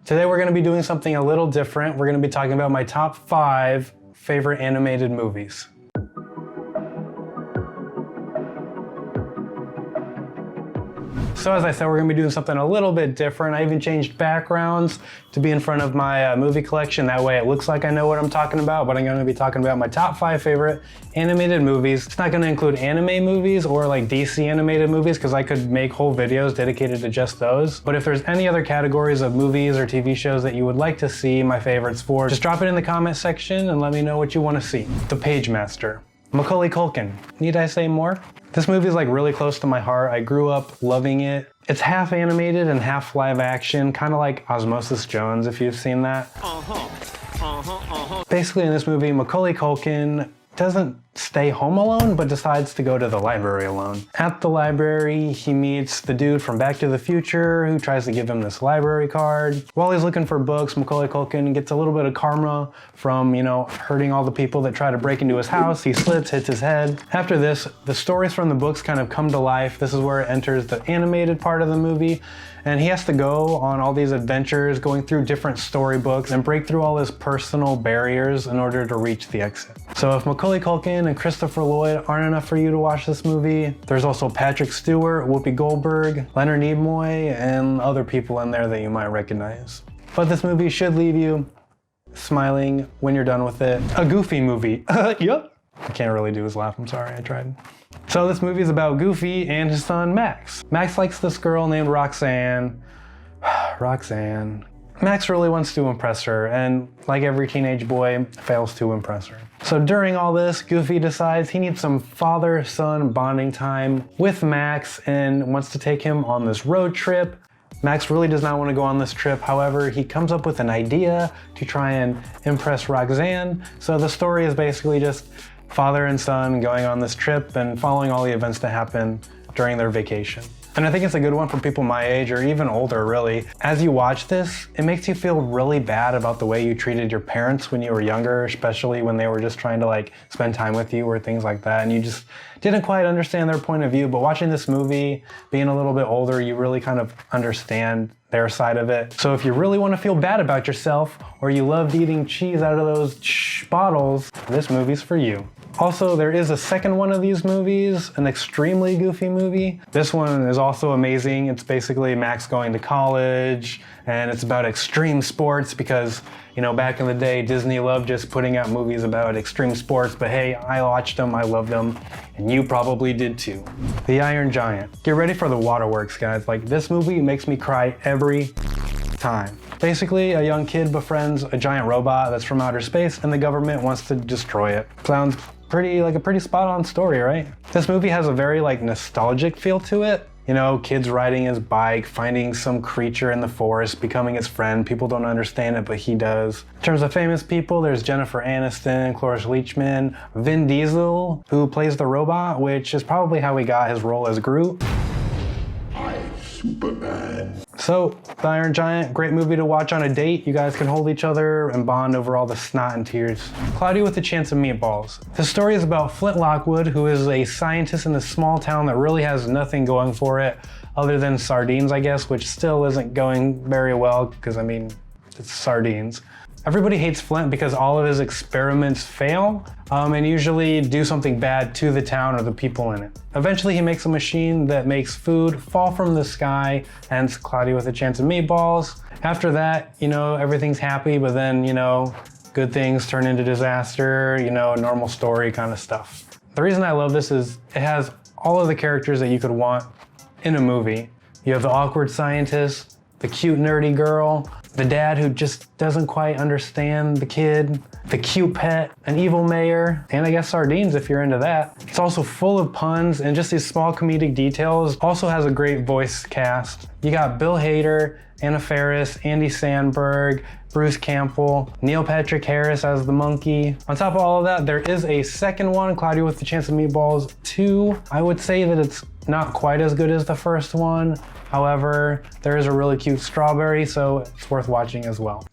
Today we're going to be doing something a little different. We're going to be talking about my top 5 favorite animated movies. So as I said, we're going to be doing something a little bit different. I even changed backgrounds to be in front of my movie collection. That way it looks like I know what I'm talking about, but I'm going to be talking about my top 5 favorite animated movies. It's not going to include anime movies or like DC animated movies because I could make whole videos dedicated to just those. But if there's any other categories of movies or TV shows that you would like to see my favorites for, just drop it in the comment section and let me know what you want to see. The Pagemaster. Macaulay Culkin. Need I say more? This movie is like really close to my heart. I grew up loving it. It's half animated and half live action, kind of like Osmosis Jones, if you've seen that. Basically in this movie, Macaulay Culkin doesn't stay home alone, but decides to go to the library alone. At the library, he meets the dude from Back to the Future who tries to give him this library card. While he's looking for books, Macaulay Culkin gets a little bit of karma from, hurting all the people that try to break into his house. He slips, hits his head. After this, the stories from the books kind of come to life. This is where it enters the animated part of the movie. And he has to go on all these adventures, going through different storybooks and break through all his personal barriers in order to reach the exit. So if Macaulay Culkin and Christopher Lloyd aren't enough for you to watch this movie, there's also Patrick Stewart, Whoopi Goldberg, Leonard Nimoy, and other people in there that you might recognize. But this movie should leave you smiling when you're done with it. A Goofy movie. Yup. I can't really do his laugh, I'm sorry, I tried. So this movie is about Goofy and his son Max. Max likes this girl named Roxanne. Roxanne. Max really wants to impress her, and like every teenage boy, fails to impress her. So during all this, Goofy decides he needs some father-son bonding time with Max and wants to take him on this road trip. Max really does not want to go on this trip. However, he comes up with an idea to try and impress Roxanne. So the story is basically just father and son going on this trip and following all the events that happen during their vacation. And I think it's a good one for people my age or even older, really. As you watch this, it makes you feel really bad about the way you treated your parents when you were younger, especially when they were just trying to spend time with you or things like that. And you just didn't quite understand their point of view. But watching this movie, being a little bit older, you really kind of understand their side of it. So if you really want to feel bad about yourself or you loved eating cheese out of those bottles, this movie's for you. Also, there is a second one of these movies, an extremely goofy movie. This one is also amazing. It's basically Max going to college, and it's about extreme sports because, back in the day, Disney loved just putting out movies about extreme sports, but hey, I watched them, I loved them, and you probably did too. The Iron Giant. Get ready for the waterworks, guys. This movie makes me cry every time. Basically, a young kid befriends a giant robot that's from outer space, and the government wants to destroy it. Sounds a pretty spot-on story, right? This movie has a very nostalgic feel to it. Kids riding his bike, finding some creature in the forest, becoming his friend. People don't understand it, but he does. In terms of famous people, there's Jennifer Aniston, Cloris Leachman, Vin Diesel, who plays the robot, which is probably how he got his role as Groot. Superman. So, The Iron Giant, great movie to watch on a date. You guys can hold each other and bond over all the snot and tears. Cloudy with a Chance of Meatballs. The story is about Flint Lockwood, who is a scientist in this small town that really has nothing going for it other than sardines, I guess, which still isn't going very well because, it's sardines. Everybody hates Flint because all of his experiments fail and usually do something bad to the town or the people in it. Eventually he makes a machine that makes food fall from the sky, hence Cloudy with a Chance of Meatballs. After that, everything's happy, but then, good things turn into disaster, normal story kind of stuff. The reason I love this is it has all of the characters that you could want in a movie. You have the awkward scientist, the cute nerdy girl, the dad who just doesn't quite understand the kid, the cute pet, an evil mayor, and I guess sardines if you're into that. It's also full of puns and just these small comedic details. Also has a great voice cast. You got Bill Hader, Anna Faris, Andy Samberg, Bruce Campbell, Neil Patrick Harris as the monkey. On top of all of that, there is a second one, Cloudy with a Chance of Meatballs 2. I would say that it's not quite as good as the first one. However, there is a really cute strawberry, so it's worth watching as well.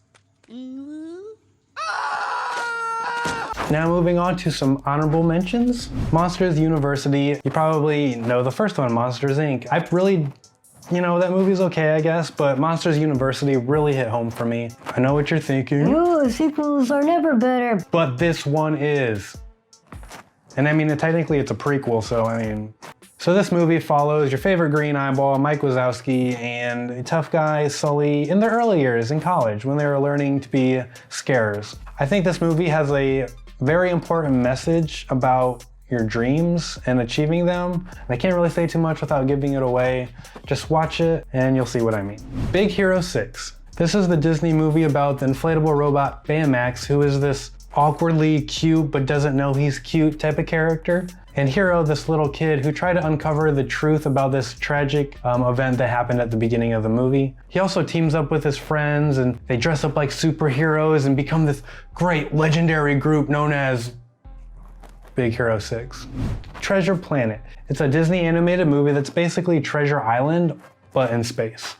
Now moving on to some honorable mentions. Monsters University. You probably know the first one, Monsters Inc. I really you know, that movie's okay, I guess, but Monsters University really hit home for me. I know what you're thinking. Ooh, sequels are never better. But this one is. And I mean, technically it's a prequel, so I mean. So this movie follows your favorite green eyeball, Mike Wazowski, and a tough guy, Sully, in their early years in college when they were learning to be scarers. I think this movie has a very important message about your dreams and achieving them. And I can't really say too much without giving it away. Just watch it and you'll see what I mean. Big Hero 6. This is the Disney movie about the inflatable robot Baymax, who is this awkwardly cute but doesn't know he's cute type of character. And Hero, this little kid who tried to uncover the truth about this tragic event that happened at the beginning of the movie. He also teams up with his friends and they dress up like superheroes and become this great legendary group known as Big Hero 6. Treasure Planet. It's a Disney animated movie that's basically Treasure Island, but in space.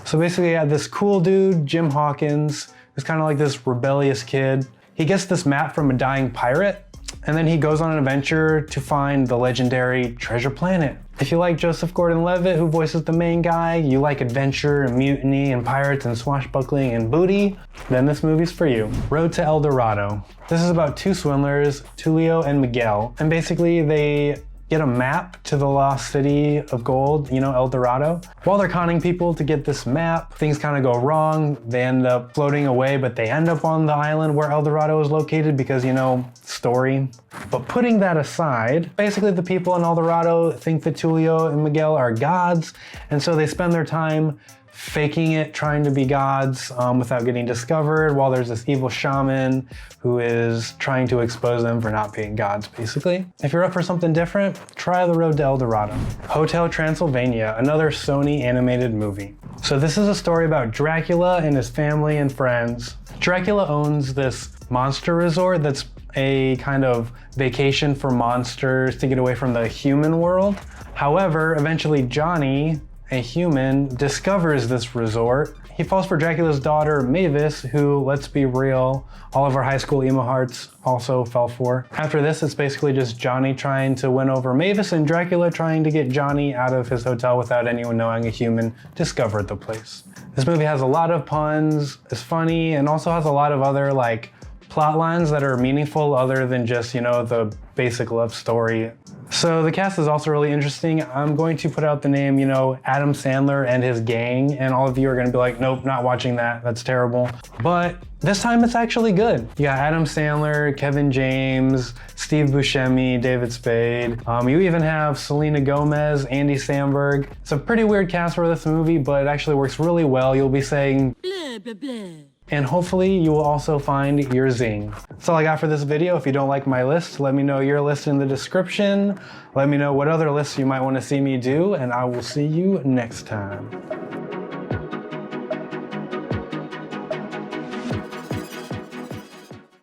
So basically you have this cool dude, Jim Hawkins, who's kind of like this rebellious kid. He gets this map from a dying pirate, and then he goes on an adventure to find the legendary Treasure Planet. If you like Joseph Gordon-Levitt, who voices the main guy, you like adventure and mutiny and pirates and swashbuckling and booty, then this movie's for you. Road to El Dorado. This is about two swindlers, Tulio and Miguel, and basically they get a map to the lost city of gold, you know, El Dorado. While they're conning people to get this map, things kind of go wrong. They end up floating away, but they end up on the island where El Dorado is located because, you know, story. But putting that aside, basically the people in El Dorado think that Tulio and Miguel are gods, and so they spend their time faking it, trying to be gods without getting discovered, while there's this evil shaman who is trying to expose them for not being gods, basically. If you're up for something different, try The Road to El Dorado. Hotel Transylvania, another Sony animated movie. So this is a story about Dracula and his family and friends. Dracula owns this monster resort that's a kind of vacation for monsters to get away from the human world. However, eventually Johnny, a human, discovers this resort. He falls for Dracula's daughter, Mavis, who, let's be real, all of our high school emo hearts also fell for. After this, it's basically just Johnny trying to win over Mavis and Dracula trying to get Johnny out of his hotel without anyone knowing a human discovered the place. This movie has a lot of puns, is funny, and also has a lot of other like plot lines that are meaningful other than just, you know, the basic love story. So the cast is also really interesting. I'm going to put out the name, you know, Adam Sandler and his gang, and all of you are gonna be like, nope, not watching that, that's terrible. But this time it's actually good. You got Adam Sandler, Kevin James, Steve Buscemi, David Spade. You even have Selena Gomez, Andy Samberg. It's a pretty weird cast for this movie, but it actually works really well. You'll be saying, blah, blah, blah. And hopefully you will also find your zing. That's all I got for this video. If you don't like my list, let me know your list in the description. Let me know what other lists you might want to see me do, and I will see you next time.